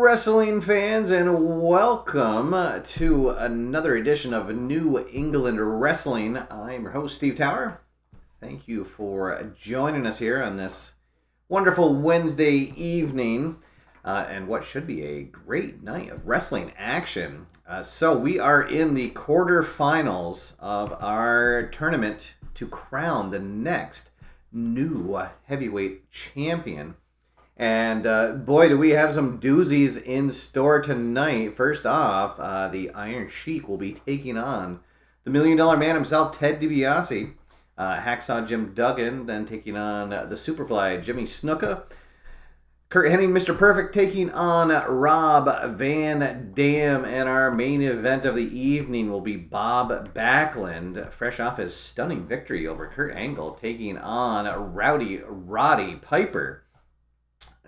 wrestling fans, and welcome to another edition of New England Wrestling. I'm your host, Steve Tower. Thank you for joining us here on this wonderful Wednesday evening, and what should be a great night of wrestling action. So we are in the quarterfinals of our tournament to crown the next new heavyweight champion. And boy, do we have some doozies in store tonight. First off, the Iron Sheik will be taking on the $1 Million Man himself, Ted DiBiase. Hacksaw Jim Duggan then taking on the Superfly Jimmy Snuka. Kurt Hennig, Mr. Perfect, taking on Rob Van Dam. And our main event of the evening will be Bob Backlund, fresh off his stunning victory over Kurt Angle, taking on Rowdy Roddy Piper.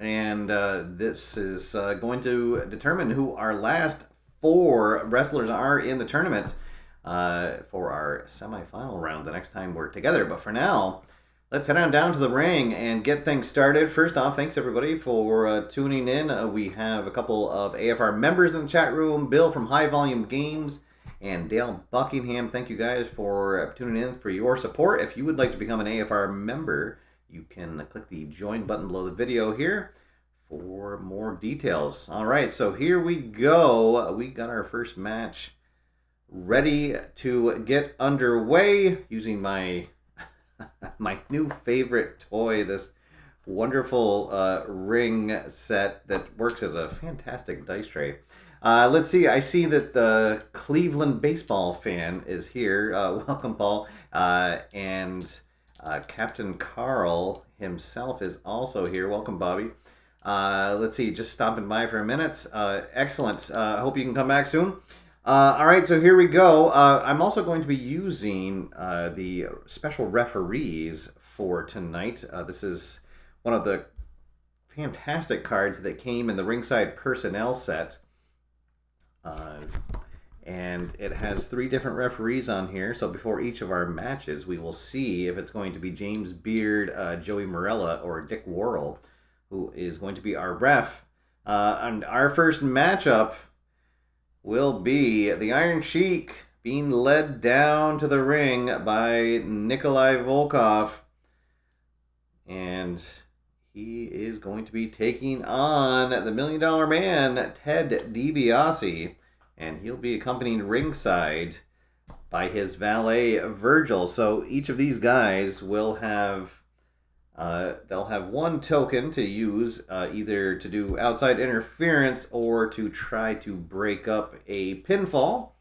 And this is going to determine who our last four wrestlers are in the tournament for our semifinal round the next time we're together. But for now, let's head on down to the ring and get things started. First off, thanks everybody for tuning in. We have a couple of AFR members in the chat room, Bill from High Volume Games and Dale Buckingham. Thank you guys for tuning in, for your support. If you would like to become an AFR member, you can click the join button below the video here for more details. All right, so here we go. We got our first match ready to get underway using my my new favorite toy, this wonderful ring set that works as a fantastic dice tray. Let's see, I see that the Cleveland baseball fan is here. Welcome, Paul. And Captain Carl himself is also here. Welcome, Bobby. Let's see, just stopping by for a minute. Excellent. I hope you can come back soon. All right, so here we go. I'm also going to be using the special referees for tonight. This is one of the fantastic cards that came in the ringside personnel set. And it has 3 different referees on here. So before each of our matches, we will see if it's going to be James Beard, Joey Morella, or Dick Worrell, who is going to be our ref. And our first matchup will be the Iron Sheik being led down to the ring by Nikolai Volkov. And he is going to be taking on the $1 Million Man, Ted DiBiase. And he'll be accompanied ringside by his valet, Virgil. So each of these guys will have, they'll have one token to use, either to do outside interference or to try to break up a pinfall.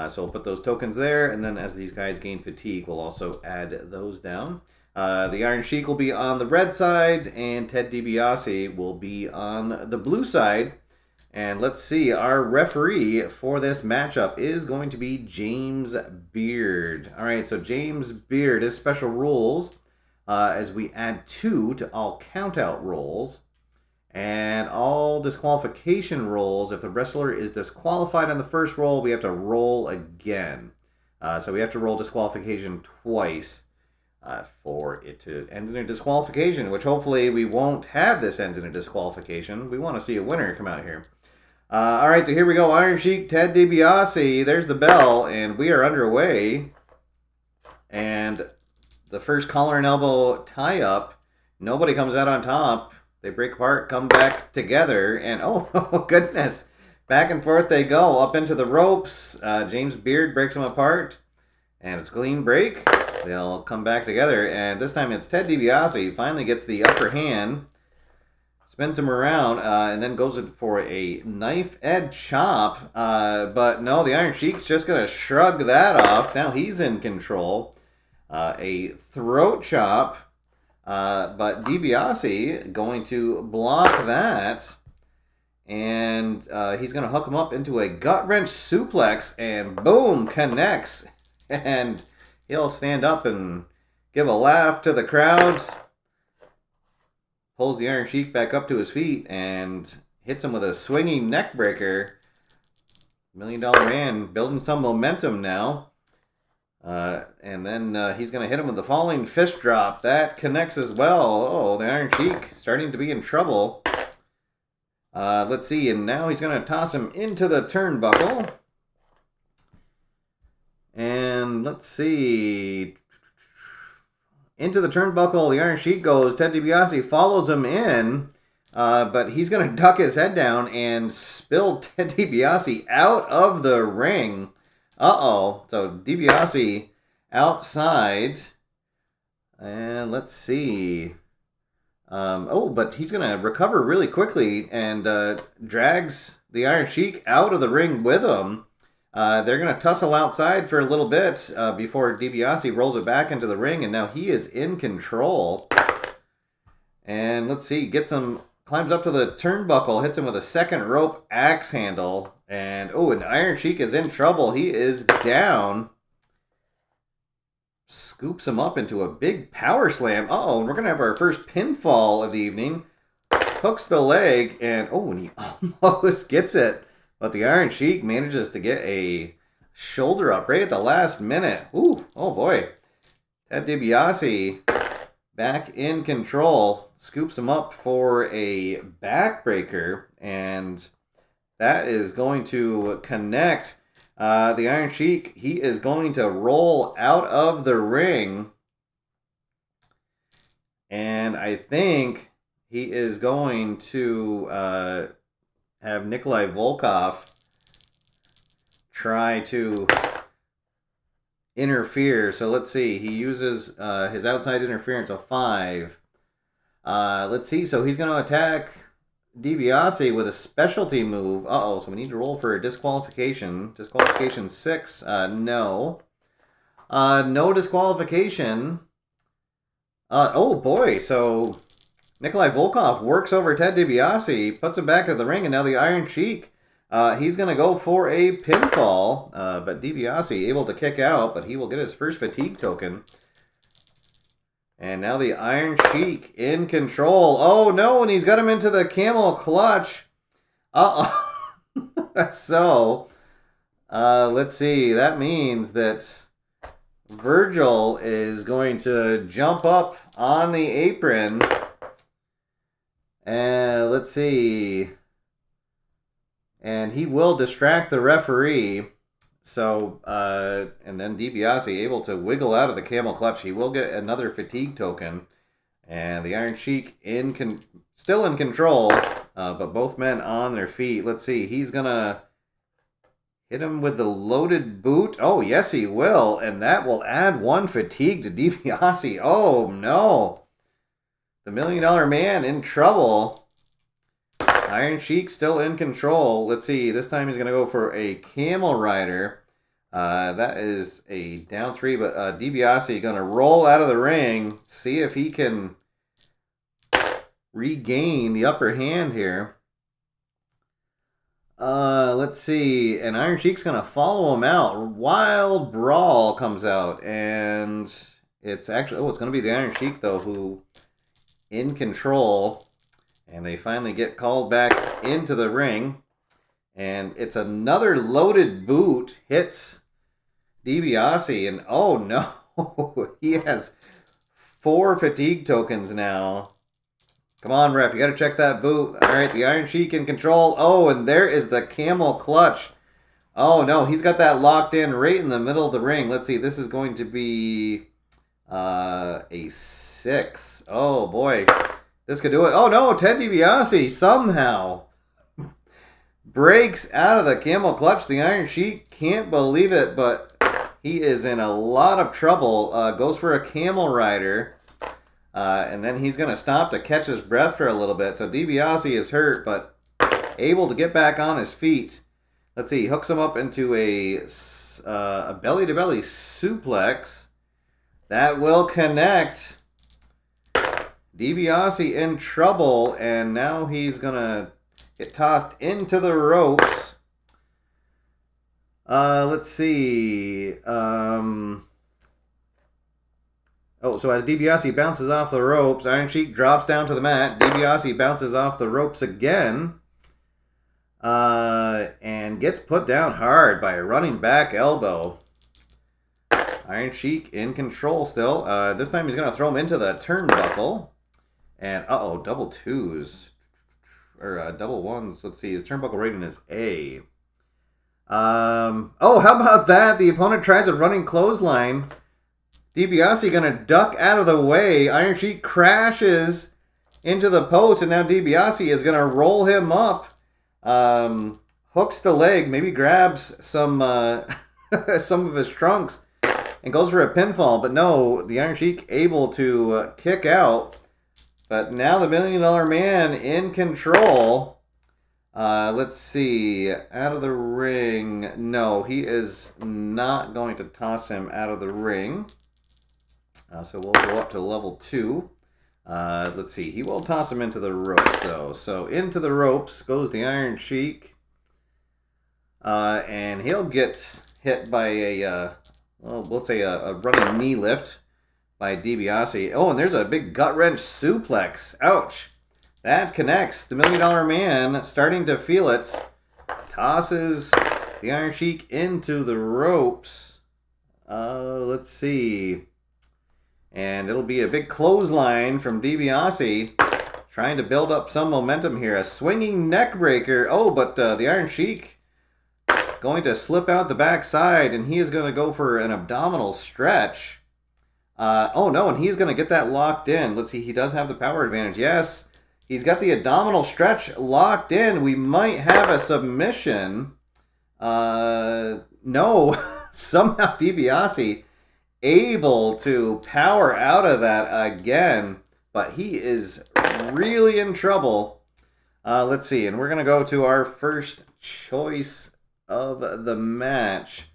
So we'll put those tokens there, and then as these guys gain fatigue, we'll also add those down. The Iron Sheik will be on the red side, and Ted DiBiase will be on the blue side. And let's see, our referee for this matchup is going to be James Beard. All right, so James Beard, his special rules, as we add 2 to all countout rolls and all disqualification rolls. If the wrestler is disqualified on the first roll, we have to roll again. So we have to roll disqualification twice for it to end in a disqualification, which hopefully we won't have this end in a disqualification. We want to see a winner come out here. All right, so here we go. Iron Sheik, Ted DiBiase. There's the bell, and we are underway. And the first collar and elbow tie-up. Nobody comes out on top. They break apart, come back together, and oh, goodness. Back and forth they go, up into the ropes. James Beard breaks them apart, and it's a clean break. They'll come back together, and this time it's Ted DiBiase. Finally gets the upper hand. Spins him around, and then goes for a knife edge chop. But no, the Iron Sheik's just going to shrug that off. Now he's in control. A throat chop. But DiBiase going to block that. And he's going to hook him up into a gut wrench suplex. And boom, connects. And he'll stand up and give a laugh to the crowd. Pulls the Iron Sheik back up to his feet and hits him with a swinging neck breaker. $1 Million Man building some momentum now. And then he's going to hit him with the falling fist drop. That connects as well. Oh, the Iron Sheik starting to be in trouble. Let's see, and now he's going to toss him into the turnbuckle. And let's see. Into the turnbuckle, the Iron Sheik goes. Ted DiBiase follows him in, but he's going to duck his head down and spill Ted DiBiase out of the ring. Uh-oh. So DiBiase outside. And let's see. But he's going to recover really quickly and drags the Iron Sheik out of the ring with him. They're going to tussle outside for a little bit before DiBiase rolls it back into the ring, and now he is in control. And let's see, climbs up to the turnbuckle, hits him with a second rope axe handle, and Iron Sheik is in trouble. He is down. Scoops him up into a big power slam. And we're going to have our first pinfall of the evening. Hooks the leg, and he almost gets it. But the Iron Sheik manages to get a shoulder up right at the last minute. Oh boy. Ted DiBiase back in control. Scoops him up for a backbreaker. And that is going to connect. The Iron Sheik, he is going to roll out of the ring. And I think he is going to have Nikolai Volkov try to interfere. So let's see. He uses his outside interference of 5. Let's see. So he's going to attack DiBiase with a specialty move. So we need to roll for a disqualification. Disqualification 6. No. No disqualification. Oh boy. So Nikolai Volkov works over Ted DiBiase, puts him back into the ring, and now the Iron Sheik, he's going to go for a pinfall. But DiBiase able to kick out, but he will get his first fatigue token. And now the Iron Sheik in control. Oh no, and he's got him into the camel clutch. So, let's see. That means that Virgil is going to jump up on the apron. And let's see. And he will distract the referee. So, and then DiBiase able to wiggle out of the camel clutch. He will get another fatigue token. And the Iron Sheik still in control, but both men on their feet. Let's see. He's going to hit him with the loaded boot. Oh, yes, he will. And that will add 1 fatigue to DiBiase. Oh, no. The $1 Million Man in trouble. Iron Sheik still in control. Let's see. This time he's going to go for a Camel Rider. That is a down 3, but DiBiase going to roll out of the ring. See if he can regain the upper hand here. Let's see. And Iron Sheik's going to follow him out. Wild Brawl comes out. And it's actually... it's going to be the Iron Sheik, though, who in control. And they finally get called back into the ring. And it's another loaded boot hits DiBiase. And oh no, he has 4 fatigue tokens now. Come on, ref, you got to check that boot. All right, the Iron Sheik in control. Oh, and there is the camel clutch. Oh no, he's got that locked in right in the middle of the ring. Let's see, this is going to be a 6. Oh boy. This could do it. Oh no, Ted DiBiase somehow breaks out of the camel clutch. The Iron Sheik can't believe it, but he is in a lot of trouble. Goes for a Camel Rider. And then he's going to stop to catch his breath for a little bit. So DiBiase is hurt, but able to get back on his feet. Let's see, hooks him up into a belly-to-belly suplex. That will connect. DiBiase in trouble, and now he's going to get tossed into the ropes. Let's see. So as DiBiase bounces off the ropes, Iron Sheik drops down to the mat. DiBiase bounces off the ropes again. And gets put down hard by a running back elbow. Iron Sheik in control still. This time he's going to throw him into the turnbuckle. And, double 2s. or double ones. Let's see. His turnbuckle rating is A. Oh, how about that? The opponent tries a running clothesline. DiBiase gonna duck out of the way. Iron Sheik crashes into the post, and now DiBiase is gonna roll him up. Hooks the leg, maybe grabs some some of his trunks, and goes for a pinfall. But no, the Iron Sheik able to kick out. But now the $1 Million Man in control. Let's see. Out of the ring. No, he is not going to toss him out of the ring. So we'll go up to level 2. Let's see. He will toss him into the ropes, though. So into the ropes goes the Iron Sheik. And he'll get hit by a, well, let's say a running knee lift by DiBiase. Oh, and there's a big gut wrench suplex. Ouch. That connects. The $1 Million Man starting to feel it. Tosses the Iron Sheik into the ropes. Let's see. And it'll be a big clothesline from DiBiase. Trying to build up some momentum here. A swinging neck breaker. Oh, but the Iron Sheik going to slip out the backside, and he is going to go for an abdominal stretch. Oh, no, and he's going to get that locked in. Let's see, he does have the power advantage. Yes, he's got the abdominal stretch locked in. We might have a submission. No, somehow DiBiase able to power out of that again, but he is really in trouble. Let's see, and we're going to go to our first choice of the match.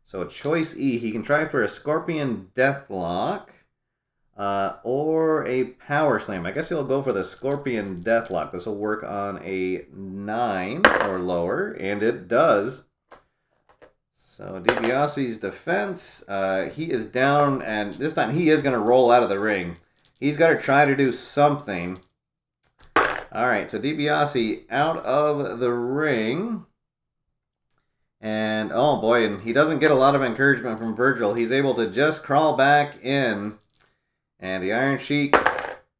So choice E, he can try for a Scorpion Deathlock or a Power Slam. I guess he'll go for the Scorpion Deathlock. This will work on a 9 or lower, and it does. So DiBiase's defense, he is down, and this time he is going to roll out of the ring. He's got to try to do something. All right, so DiBiase out of the ring. And, oh boy, and he doesn't get a lot of encouragement from Virgil. He's able to just crawl back in. And the Iron Sheik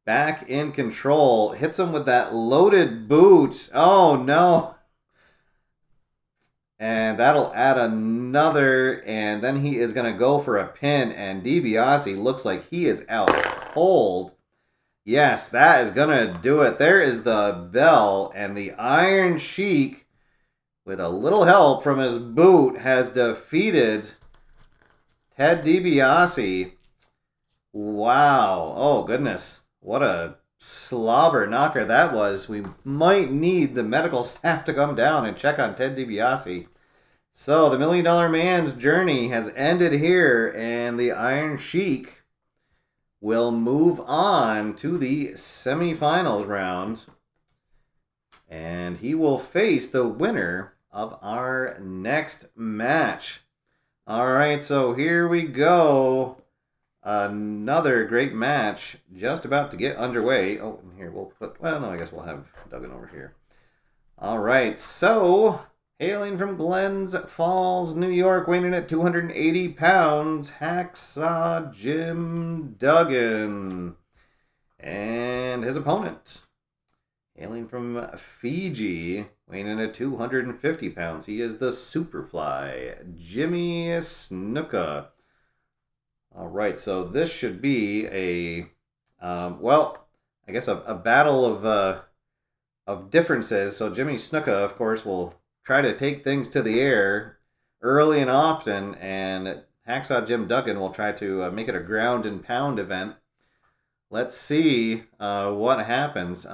back in control. Hits him with that loaded boot. Oh, no. And that'll add another. And then he is going to go for a pin. And DiBiase looks like he is out cold. Yes, that is going to do it. There is the bell. And the Iron Sheik, with a little help from his boot, has defeated Ted DiBiase. Wow. Oh, goodness. What a slobber knocker that was. We might need the medical staff to come down and check on Ted DiBiase. So, the $1 Million Man's journey has ended here, and the Iron Sheik will move on to the semifinals round. And he will face the winner of our next match. All right, so here we go. Another great match just about to get underway. Oh, and here we'll put, well, no, I guess we'll have Duggan over here. All right, so hailing from Glens Falls, New York, weighing in at 280 pounds, Hacksaw Jim Duggan. And his opponent, hailing from Fiji, weighing in at 250 pounds. He is the Superfly, Jimmy Snuka. All right, so this should be a, well, I guess a battle of differences. So Jimmy Snuka, of course, will try to take things to the air early and often, and Hacksaw Jim Duggan will try to make it a ground and pound event. Let's see what happens.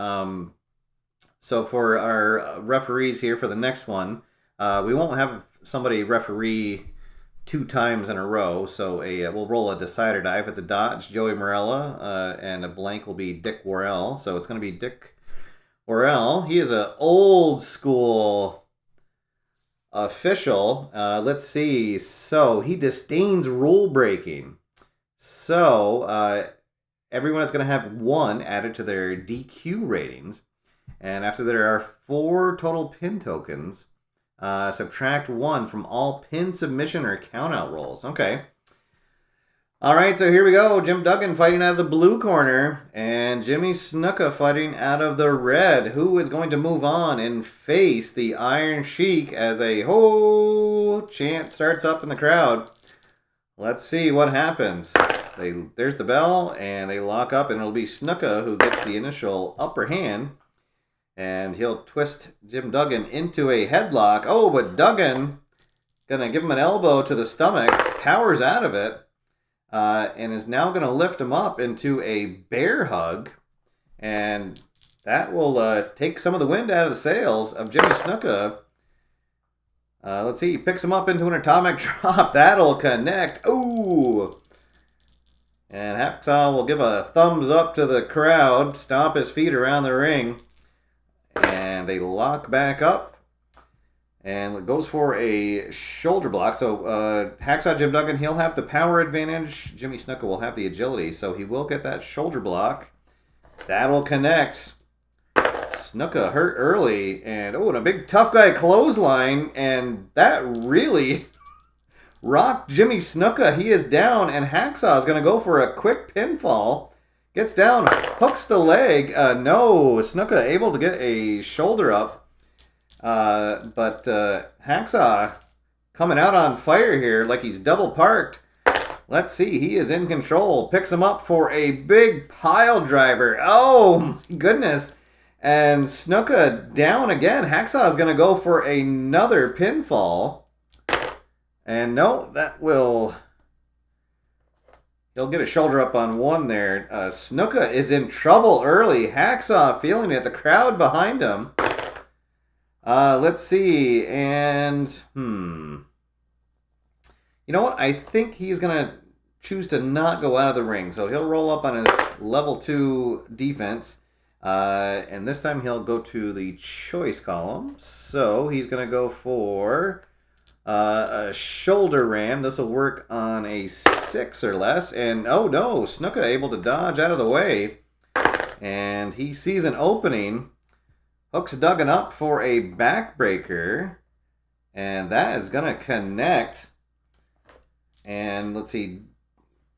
So for our referees here for the next one, we won't have somebody referee 2 times in a row. So we'll roll a decider die. If it's a dot, it's Joey Morella, and a blank will be Dick Worrell. So it's going to be Dick Worrell. He is an old school official. Let's see. So he disdains rule breaking. So everyone is going to have 1 added to their DQ ratings. And after there are 4 total pin tokens, subtract 1 from all pin, submission, or countout rolls. Okay. All right, so here we go. Jim Duggan fighting out of the blue corner, and Jimmy Snuka fighting out of the red. Who is going to move on and face the Iron Sheik as a whole chant starts up in the crowd? Let's see what happens. There's the bell, and they lock up, and it'll be Snuka who gets the initial upper hand, and he'll twist Jim Duggan into a headlock. Oh, but Duggan gonna give him an elbow to the stomach, powers out of it. And is now going to lift him up into a bear hug. And that will take some of the wind out of the sails of Jimmy Snuka. Let's see. He picks him up into an atomic drop. That'll connect. Ooh. And Hacksaw will give a thumbs up to the crowd. Stomp his feet around the ring. And they lock back up. And it goes for a shoulder block. So Hacksaw Jim Duggan, he'll have the power advantage. Jimmy Snuka will have the agility. So he will get that shoulder block. That'll connect. Snuka hurt early. And and a big tough guy clothesline. And that really rocked Jimmy Snuka. He is down. And Hacksaw is going to go for a quick pinfall. Gets down, hooks the leg. No, Snuka able to get a shoulder up. But Hacksaw coming out on fire here like he's double parked. Let's see. He is in control. Picks him up for a big pile driver. Oh, my goodness. And Snuka down again. Hacksaw is going to go for another pinfall. And no, that will... He'll get a shoulder up on one there. Snuka is in trouble early. Hacksaw feeling it. The crowd behind him. Let's see, and, you know what, I think he's going to choose to not go out of the ring, so he'll roll up on his level 2 defense, and this time he'll go to the choice column, so he's going to go for a shoulder ram. This will work on a 6 or less, and oh no, Snuka able to dodge out of the way, and he sees an opening. Hooks Duggan up for a backbreaker. And that is going to connect. And let's see.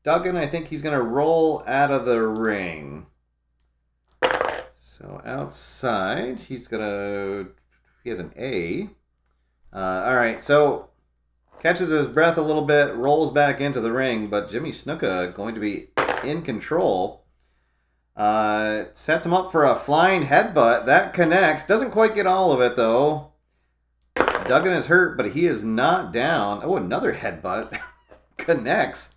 Duggan, I think he's going to roll out of the ring. So outside, he's going to... He has an A. All right, so catches his breath a little bit, rolls back into the ring. But Jimmy Snuka going to be in control. Sets him up for a flying headbutt. That connects. Doesn't quite get all of it, though. Duggan is hurt, but he is not down. Oh, another headbutt. Connects.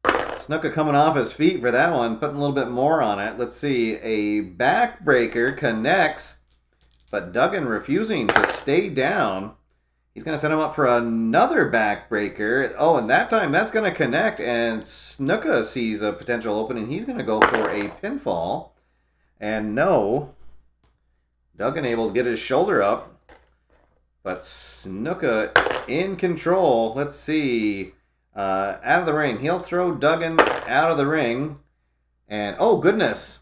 Snuka coming off his feet for that one. Putting a little bit more on it. Let's see. A backbreaker connects, but Duggan refusing to stay down. He's going to set him up for another backbreaker. Oh, and that time that's going to connect, and Snuka sees a potential opening. He's going to go for a pinfall. And no, Duggan able to get his shoulder up, but Snuka in control. Let's see. Out of the ring. He'll throw Duggan out of the ring. And, oh, goodness.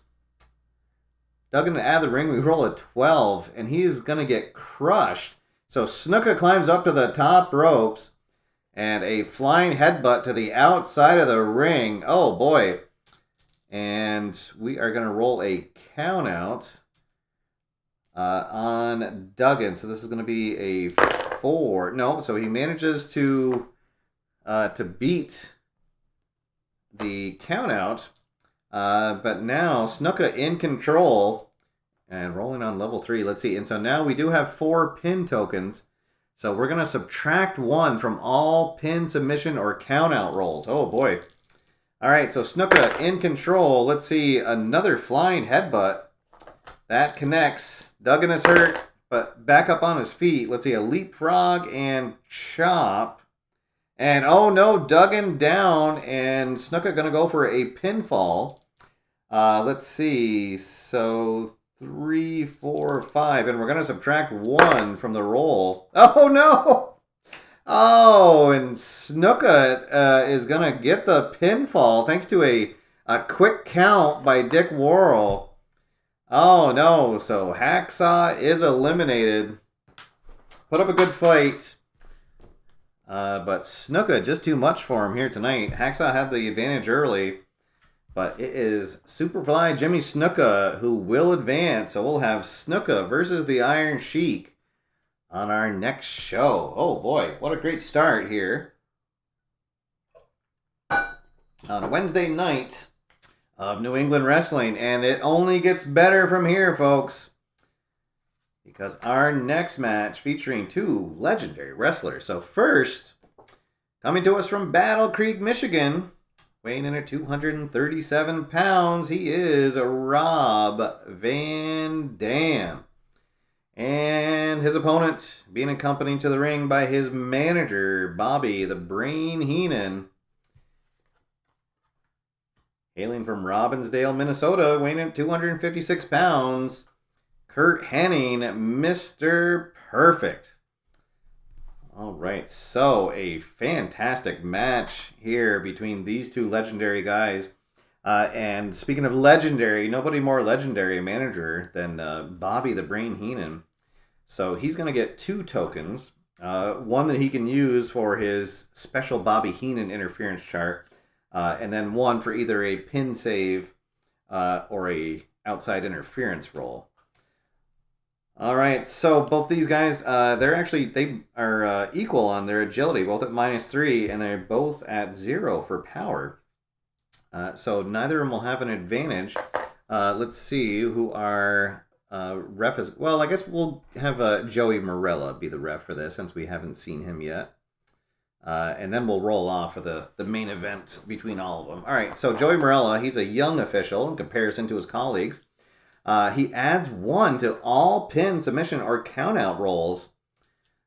Duggan out of the ring. We roll a 12, and he's going to get crushed. So Snuka climbs up to the top ropes, and a flying headbutt to the outside of the ring. Oh, boy. And we are going to roll a count out on Duggan. So this is going to be a 4. No, so he manages to beat the count out. But now Snuka in control. And rolling on level 3. Let's see. And so now we do have 4 pin tokens. So we're going to subtract 1 from all pin, submission, or count-out rolls. Oh, boy. All right, so Snuka in control. Let's see. Another flying headbutt. That connects. Duggan is hurt, but back up on his feet. Let's see. A leapfrog and chop. And, oh, no. Duggan down. And Snuka going to go for a pinfall. Let's see. So 3, 4, 5, and we're going to subtract 1 from the roll. Oh, no! Oh, and Snuka is going to get the pinfall thanks to a quick count by Dick Worrell. Oh, no. So Hacksaw is eliminated. Put up a good fight. But Snuka, just too much for him here tonight. Hacksaw had the advantage early, but it is Superfly Jimmy Snuka who will advance. So we'll have Snuka versus the Iron Sheik on our next show. Oh boy, what a great start here on a Wednesday night of New England Wrestling. And it only gets better from here, folks, because our next match featuring two legendary wrestlers. So first, coming to us from Battle Creek, Michigan, weighing in at 237 pounds, he is Rob Van Dam. And his opponent being accompanied to the ring by his manager, Bobby the Brain Heenan. Hailing from Robbinsdale, Minnesota, weighing in at 256 pounds, Kurt Hennig, Mr. Perfect. All right, so a fantastic match here between these two legendary guys. And speaking of legendary, nobody more legendary a manager than Bobby the Brain Heenan. So he's going to get 2 tokens. One that he can use for his special Bobby Heenan interference chart. And then one for either a pin save or a outside interference roll. All right, so both these guys, they are equal on their agility, both at -3, and they're both at 0 for power. So neither of them will have an advantage. Let's see who our ref is. Well, I guess we'll have Joey Morella be the ref for this, since we haven't seen him yet. And then we'll roll off for the main event between all of them. All right, so Joey Morella, he's a young official in comparison to his colleagues. He adds 1 to all pin, submission, or countout rolls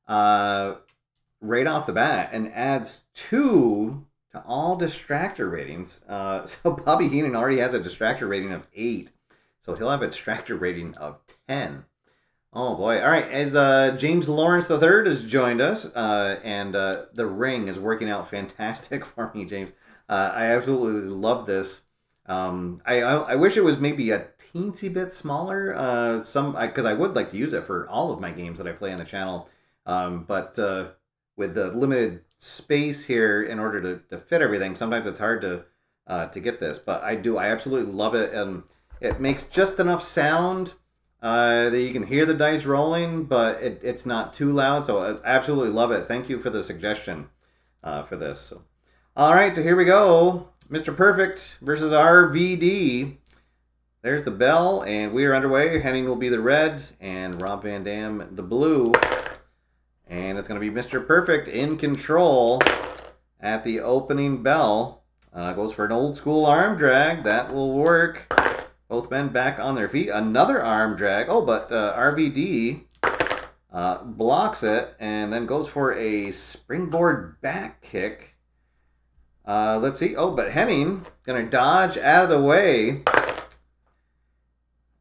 right off the bat, and adds 2 to all distractor ratings. So Bobby Heenan already has a distractor rating of 8, so he'll have a distractor rating of 10. Oh boy. All right, as James Lawrence III has joined us, and the ring is working out fantastic for me, James. I absolutely love this. I wish it was maybe a teensy bit smaller, because I would like to use it for all of my games that I play on the channel. But with the limited space here in order to fit everything, sometimes it's hard to get this. But I absolutely love it, and it makes just enough sound that you can hear the dice rolling, but it's not too loud. So I absolutely love it. Thank you for the suggestion for this. So, all right, so here we go. Mr. Perfect versus RVD. There's the bell, and we are underway. Hennig will be the red, and Rob Van Dam the blue. And it's going to be Mr. Perfect in control at the opening bell. Goes for an old school arm drag. That will work. Both men back on their feet. Another arm drag. Oh, but RVD blocks it and then goes for a springboard back kick. Let's see. Oh, but Hennig going to dodge out of the way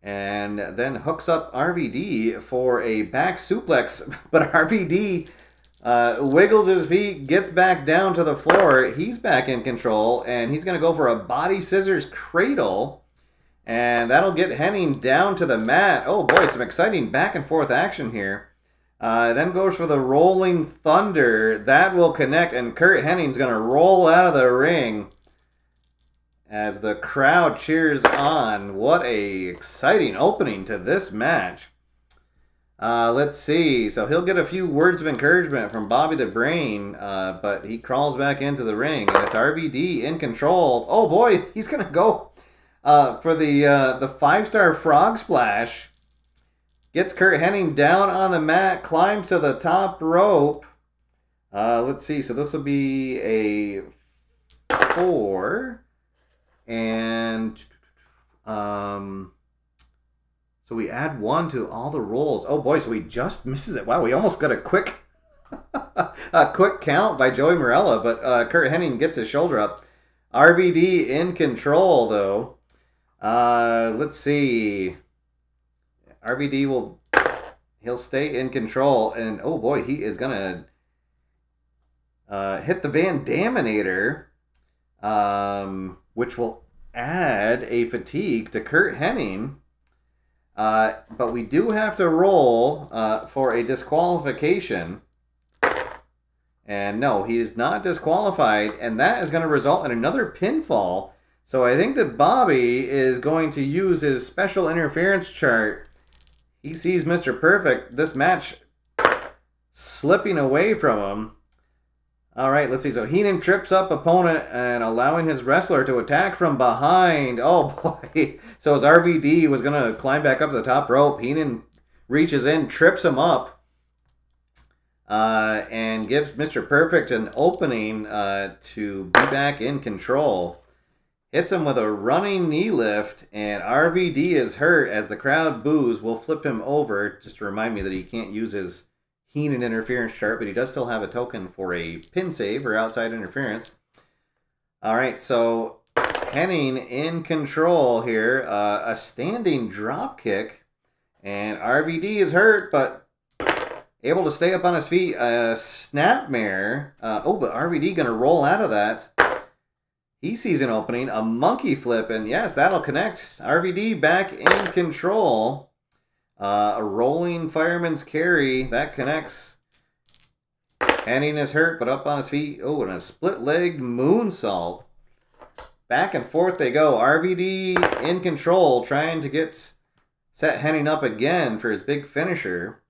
and then hooks up RVD for a back suplex. But RVD wiggles his feet, gets back down to the floor. He's back in control, and he's going to go for a body scissors cradle. And that'll get Hennig down to the mat. Oh boy, some exciting back and forth action here. Then goes for the Rolling Thunder. That will connect, and Kurt Hennig's going to roll out of the ring as the crowd cheers on. What a exciting opening to this match. Let's see. So he'll get a few words of encouragement from Bobby the Brain, but he crawls back into the ring, and it's RVD in control. Oh boy, he's going to go for the 5-star frog splash. Gets Kurt Hennig down on the mat, climbs to the top rope. Let's see. So this will be a 4. And so we add 1 to all the rolls. Oh boy, so he just misses it. Wow, we almost got a quick count by Joey Morella, but Kurt Hennig gets his shoulder up. RVD in control, though. Let's see. RVD he'll stay in control, and oh boy, he is gonna hit the Van Daminator, which will add a fatigue to Kurt Hennig. But we do have to roll for a disqualification. And no, he is not disqualified, and that is going to result in another pinfall. So I think that Bobby is going to use his special interference chart. He sees Mr. Perfect, this match slipping away from him. All right, let's see. So Heenan trips up opponent and allowing his wrestler to attack from behind. Oh, boy. So as RVD was going to climb back up to the top rope, Heenan reaches in, trips him up, and gives Mr. Perfect an opening to be back in control. Hits him with a running knee lift, and RVD is hurt as the crowd boos. We'll flip him over just to remind me that he can't use his Heenan interference chart, but he does still have a token for a pin save or outside interference. All right, so Henning in control here. A standing drop kick, and RVD is hurt, but able to stay up on his feet. A snapmare. But RVD going to roll out of that. He sees an opening, a monkey flip, and yes, that'll connect. RVD back in control. A rolling fireman's carry, that connects. Henning is hurt, but up on his feet. Oh, and a split-legged moonsault. Back and forth they go. RVD in control, trying to set Henning up again for his big finisher.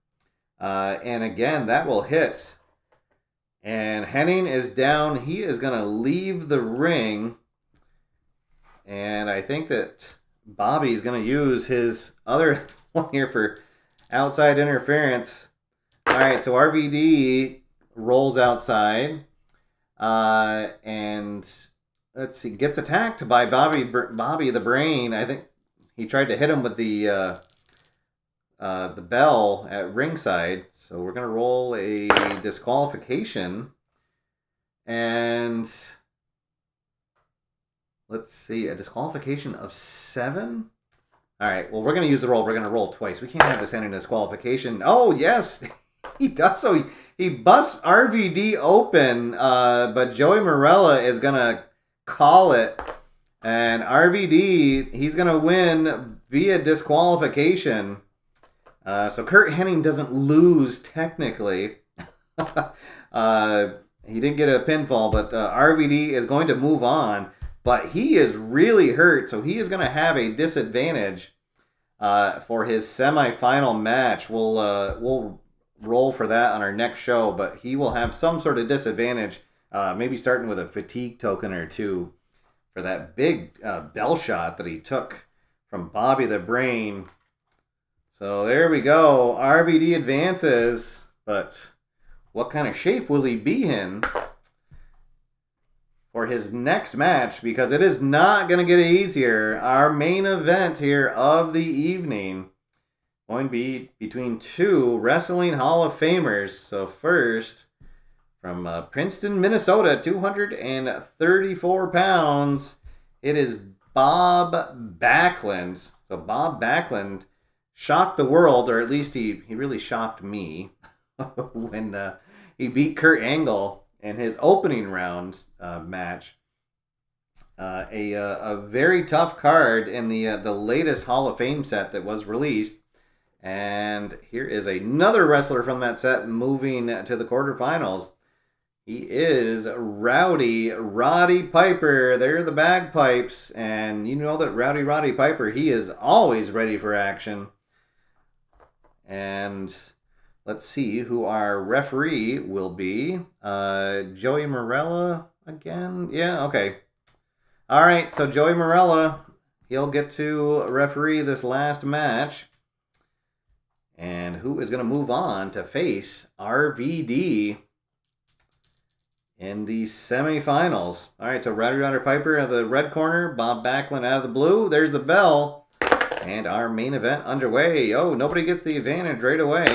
And again, that will hit. And Henning is down. He is going to leave the ring. And I think that Bobby is going to use his other one here for outside interference. All right, so RVD rolls outside. And let's see, gets attacked by Bobby the Brain. I think he tried to hit him with the bell at ringside. So we're going to roll a disqualification. And let's see, a disqualification of 7? All right, well, we're going to use the roll. We're going to roll twice. We can't have this end in disqualification. Oh, yes, he does. So he busts RVD open, but Joey Morella is going to call it. And RVD, he's going to win via disqualification. So Curt Hennig doesn't lose technically. He didn't get a pinfall, but RVD is going to move on. But he is really hurt, so he is going to have a disadvantage for his semifinal match. We'll roll for that on our next show, but he will have some sort of disadvantage, maybe starting with a fatigue token or two for that big bell shot that he took from Bobby the Brain. So there we go. RVD advances, but what kind of shape will he be in for his next match? Because it is not going to get easier. Our main event here of the evening going to be between two Wrestling Hall of Famers. So first, from Princeton, Minnesota, 234 pounds, it is Bob Backlund. So Bob Backlund shocked the world, or at least he really shocked me when he beat Kurt Angle in his opening round match. A very tough card in the latest Hall of Fame set that was released. And here is another wrestler from that set moving to the quarterfinals. He is Roddy Piper. They're the bagpipes. And you know that Roddy Piper, he is always ready for action. And let's see who our referee will be. Joey Morella again? Yeah, okay. All right, so Joey Morella, he'll get to referee this last match. And who is going to move on to face RVD in the semifinals? All right, so Roddy Piper in the red corner, Bob Backlund out of the blue. There's the bell. And our main event underway. Oh, nobody gets the advantage right away.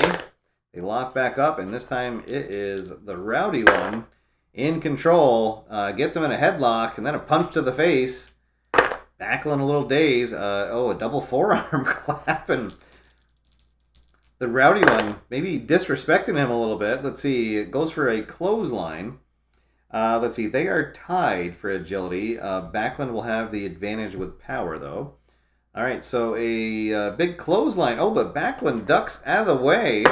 They lock back up, and this time it is the rowdy one in control. Gets him in a headlock, and then a punch to the face. Backlund a little dazed. A double forearm clap, and the rowdy one maybe disrespecting him a little bit. Let's see. It goes for a clothesline. Let's see. They are tied for agility. Backlund will have the advantage with power, though. All right, so a big clothesline. Oh, but Backlund ducks out of the way.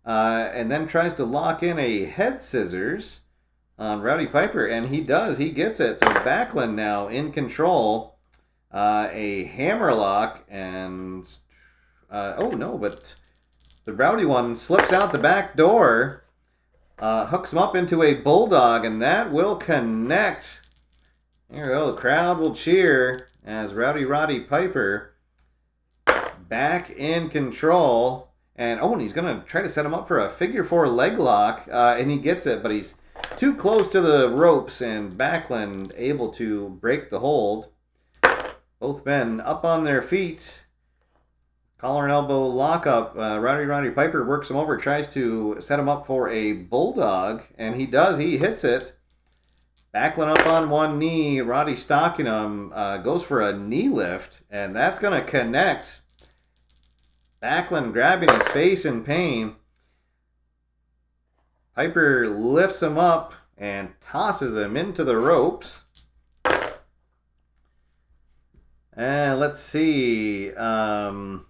and then tries to lock in a head scissors on Rowdy Piper, and he does. He gets it. So Backlund now in control. A hammerlock, and oh no, but the Rowdy one slips out the back door, hooks him up into a bulldog, and that will connect. There we go. The crowd will cheer as Roddy Piper back in control. And oh, and he's going to try to set him up for a figure 4 leg lock, and he gets it, but he's too close to the ropes, and Backlund able to break the hold. Both men up on their feet. Collar and elbow lockup. Roddy Piper works him over, tries to set him up for a bulldog, and he does. He hits it. Backlund up on one knee. Roddy stalking him. Goes for a knee lift, and that's going to connect. Backlund grabbing his face in pain. Piper lifts him up and tosses him into the ropes. And let's see. And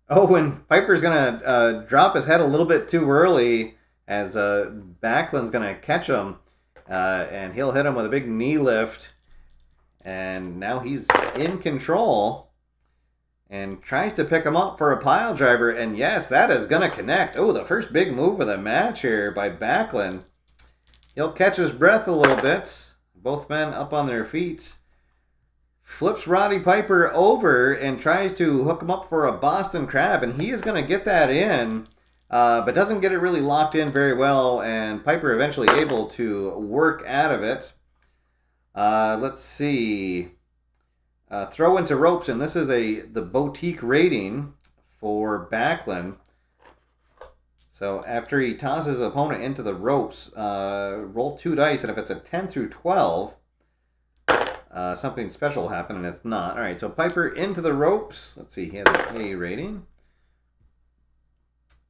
Piper's going to drop his head a little bit too early as Backlund's going to catch him. And he'll hit him with a big knee lift. And now he's in control. And tries to pick him up for a pile driver. And yes, that is going to connect. Oh, the first big move of the match here by Backlund. He'll catch his breath a little bit. Both men up on their feet. Flips Roddy Piper over and tries to hook him up for a Boston Crab. And he is going to get that in. But doesn't get it really locked in very well. And Piper eventually able to work out of it. Let's see. Throw into ropes, and this is the boutique rating for Backlund. So after he tosses his opponent into the ropes, roll 2 dice, and if it's a 10 through 12, something special will happen, and it's not. All right, so Piper into the ropes. Let's see, he has an A rating.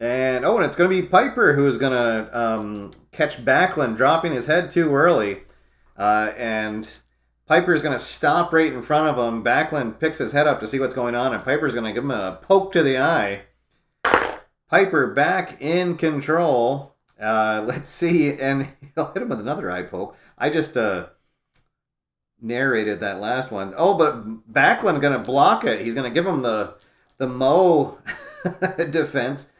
And it's going to be Piper who is going to catch Backlund dropping his head too early. And Piper's going to stop right in front of him. Backlund picks his head up to see what's going on, and Piper's going to give him a poke to the eye. Piper back in control. Let's see, and he'll hit him with another eye poke. I just narrated that last one. Oh, but Backlund going to block it. He's going to give him the Mo defense.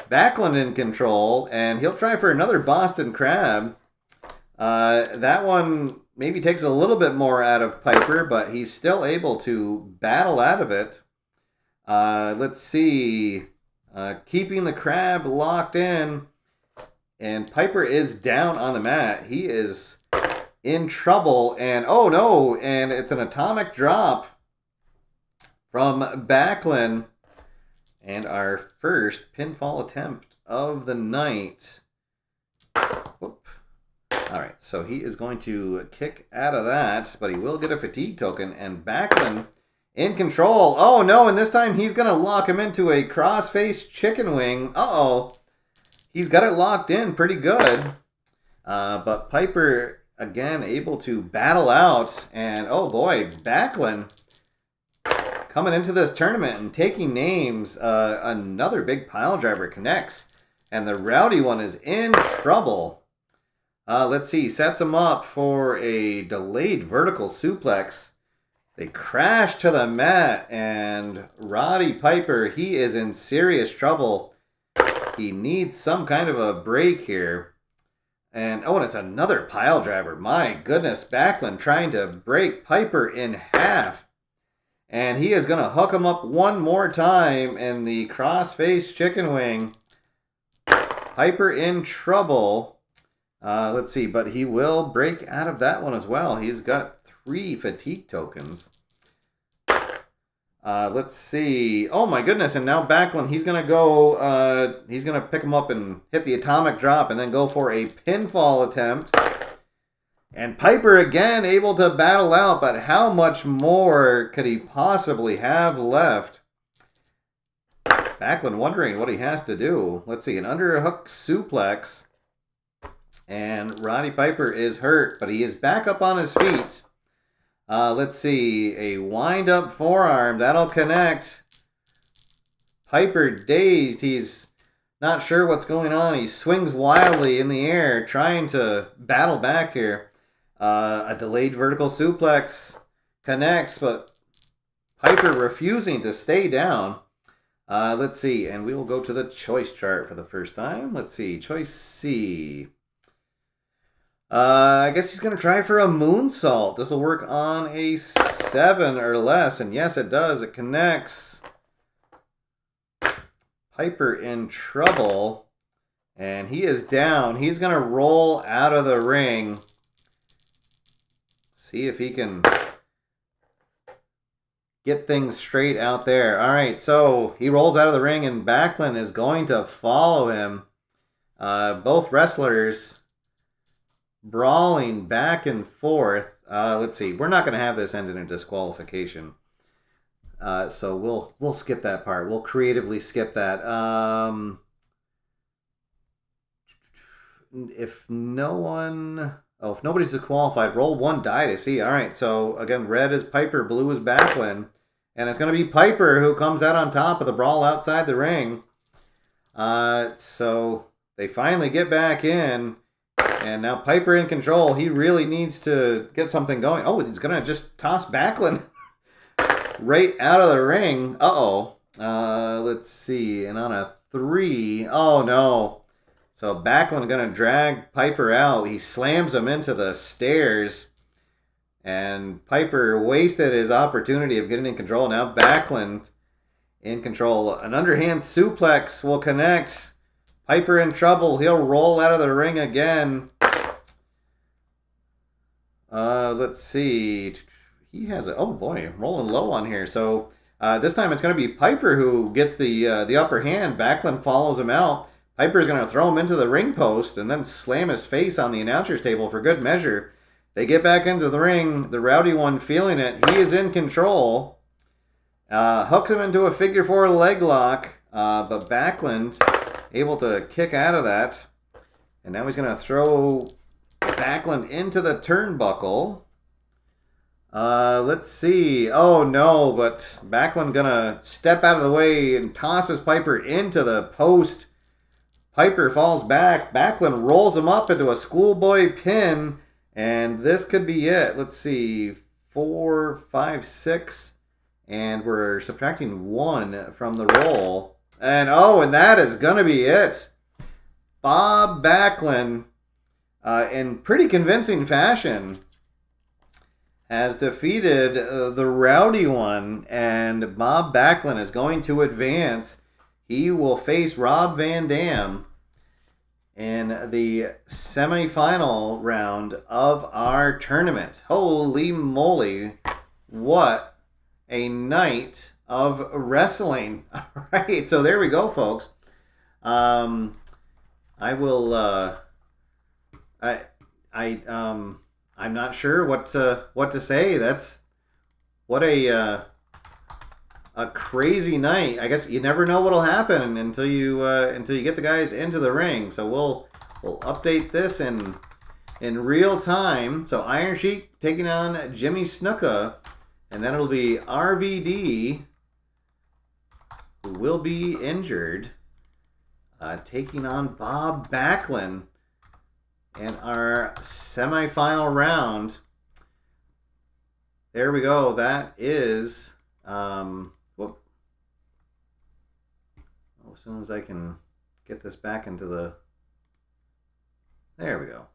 Backlund in control, and he'll try for another Boston Crab. That one maybe takes a little bit more out of Piper, but he's still able to battle out of it. Let's see. Keeping the crab locked in. And Piper is down on the mat. He is in trouble. And oh no, and it's an atomic drop from Backlund. And our first pinfall attempt of the night. Whoop. All right, so he is going to kick out of that, but he will get a fatigue token. And Backlund in control. Oh, no, and this time he's going to lock him into a cross-face chicken wing. Uh-oh. He's got it locked in pretty good. But Piper, again, able to battle out. And, oh, boy, Backlund coming into this tournament and taking names. Another big pile driver connects. And the Rowdy one is in trouble. Let's see, sets him up for a delayed vertical suplex. They crash to the mat, and Roddy Piper, he is in serious trouble. He needs some kind of a break here. And it's another pile driver. My goodness, Backlund trying to break Piper in half. And he is going to hook him up one more time in the cross-face chicken wing. Piper in trouble. Let's see, but he will break out of that one as well. He's got 3 fatigue tokens. Let's see. Oh my goodness, and now Backlund, he's going to go, he's going to pick him up and hit the atomic drop and then go for a pinfall attempt. And Piper again able to battle out, but how much more could he possibly have left? Backlund wondering what he has to do. Let's see, an underhook suplex. And Roddy Piper is hurt, but he is back up on his feet. Let's see. A wind-up forearm. That'll connect. Piper dazed. He's Not sure what's going on. He swings wildly in the air, trying to battle back here. A delayed vertical suplex connects, but Piper refusing to stay down. Let's see, and we will go to the choice chart for the first time. Let's see, choice C. I guess he's going to try for a moonsault. This will work on a 7 or less, and yes, it does. It connects. Piper in trouble, and he is down. He's going to roll out of the ring. See if he can get things straight out there. All right, so he rolls out of the ring, and Backlund is going to follow him. Both wrestlers brawling back and forth. Let's see. We're not going to have this end in a disqualification. So we'll skip that part. We'll creatively skip that. If nobody's disqualified, roll 1 die to see. All right. So again, red is Piper, blue is Backlund, and it's going to be Piper who comes out on top of the brawl outside the ring. So they finally get back in. And now Piper in control. He really needs to get something going. Oh, he's going to just toss Backlund right out of the ring. Uh-oh. Let's see. And on a 3. Oh, no. So Backlund going to drag Piper out. He slams him into the stairs. And Piper wasted his opportunity of getting in control. Now Backlund in control. An underhand suplex will connect. Piper in trouble. He'll roll out of the ring again. Let's see. He has a... Oh, boy. Rolling low on here. So this time it's going to be Piper who gets the upper hand. Backlund follows him out. Piper's going to throw him into the ring post and then slam his face on the announcer's table for good measure. They get back into the ring. The rowdy one feeling it. He is in control. Hooks him into a figure 4 leg lock. But Backlund able to kick out of that. And now he's going to throw Backlund into the turnbuckle. Let's see. Oh, no, but Backlund going to step out of the way and tosses Piper into the post. Piper falls back. Backlund rolls him up into a schoolboy pin. And this could be it. Let's see. 4, 5, 6. And we're subtracting 1 from the roll. And that is going to be it. Bob Backlund, in pretty convincing fashion, has defeated the rowdy one. And Bob Backlund is going to advance. He will face Rob Van Dam in the semifinal round of our tournament. Holy moly. What a night of wrestling. All right, so there we go, folks. I will. I'm not sure what to say. That's what a crazy night. I guess you never know what'll happen until you get the guys into the ring. So we'll update this in real time. So Iron Sheik taking on Jimmy Snuka, and then it'll be RVD, who will be injured, taking on Bob Backlund in our semifinal round. There we go. That is... as soon as I can get this back into the... There we go.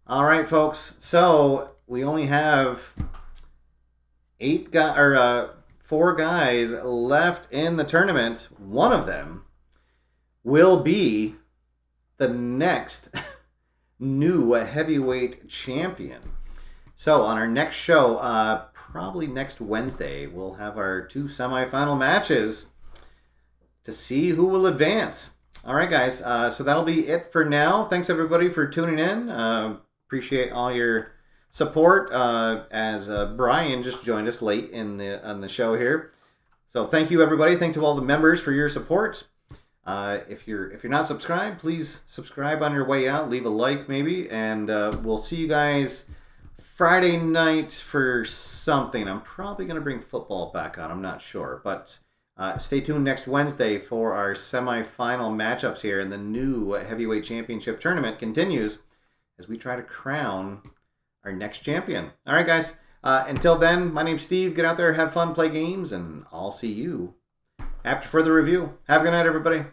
All right, folks. So we only have 4 guys left in the tournament. One of them will be the next new heavyweight champion. So on our next show, probably next Wednesday, we'll have our 2 semifinal matches to see who will advance. All right, guys. So that'll be it for now. Thanks, everybody, for tuning in. Appreciate all your support as Brian just joined us late on the show here. So thank you, everybody. Thank to all the members for your support. If you're not subscribed, please subscribe on your way out. Leave a like, maybe. And we'll see you guys Friday night for something. I'm probably going to bring football back on. I'm not sure. But Stay tuned next Wednesday for our semifinal matchups here, and the new heavyweight championship tournament continues as we try to crown our next champion. All right, guys. Until then, my name's Steve. Get out there, have fun, play games, and I'll see you after further review. Have a good night, everybody.